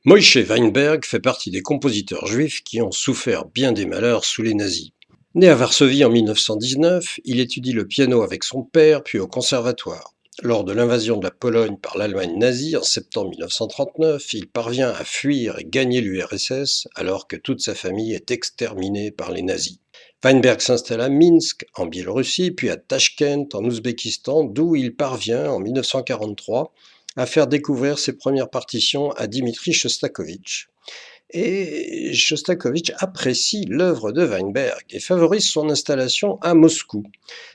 Moïse Weinberg fait partie des compositeurs juifs qui ont souffert bien des malheurs sous les nazis. Né à Varsovie en 1919, il étudie le piano avec son père puis au conservatoire. Lors de l'invasion de la Pologne par l'Allemagne nazie en septembre 1939, il parvient à fuir et gagner l'URSS alors que toute sa famille est exterminée par les nazis. Weinberg s'installe à Minsk, en Biélorussie, puis à Tachkent, en Ouzbékistan, d'où il parvient, en 1943, à faire découvrir ses premières partitions à Dmitri Shostakovich. Et Shostakovich apprécie l'œuvre de Weinberg et favorise son installation à Moscou.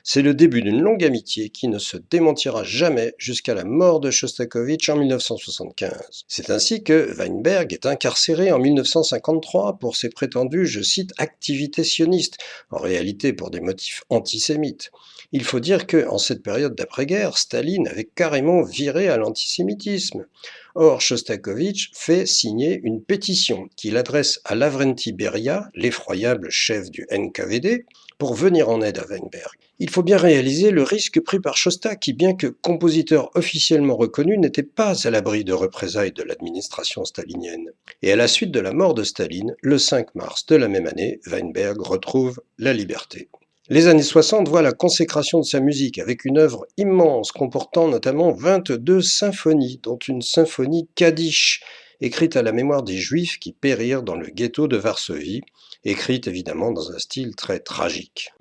C'est le début d'une longue amitié qui ne se démentira jamais jusqu'à la mort de Shostakovich en 1975. C'est ainsi que Weinberg est incarcéré en 1953 pour ses prétendues, je cite, activités sionistes, en réalité pour des motifs antisémites. Il faut dire que, en cette période d'après-guerre, Staline avait carrément viré à l'antisémitisme. Or, Shostakovich fait signer une pétition qu'il adresse à Lavrenti Beria, l'effroyable chef du NKVD, pour venir en aide à Weinberg. Il faut bien réaliser le risque pris par Shosta qui, bien que compositeur officiellement reconnu, n'était pas à l'abri de représailles de l'administration stalinienne. Et à la suite de la mort de Staline, le 5 mars de la même année, Weinberg retrouve la liberté. Les années 60 voient la consécration de sa musique avec une œuvre immense comportant notamment 22 symphonies, dont une symphonie Kaddish, écrite à la mémoire des Juifs qui périrent dans le ghetto de Varsovie, écrite évidemment dans un style très tragique.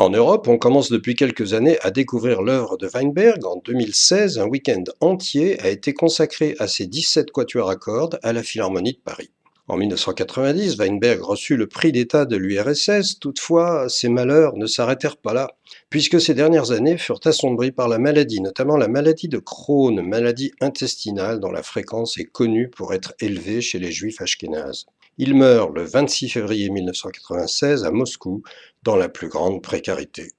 En Europe, on commence depuis quelques années à découvrir l'œuvre de Weinberg. En 2016, un week-end entier a été consacré à ses 17 quatuors à cordes à la Philharmonie de Paris. En 1990, Weinberg reçut le prix d'État de l'URSS, toutefois, ses malheurs ne s'arrêtèrent pas là, puisque ces dernières années furent assombries par la maladie, notamment la maladie de Crohn, maladie intestinale dont la fréquence est connue pour être élevée chez les juifs ashkénazes. Il meurt le 26 février 1996 à Moscou, dans la plus grande précarité.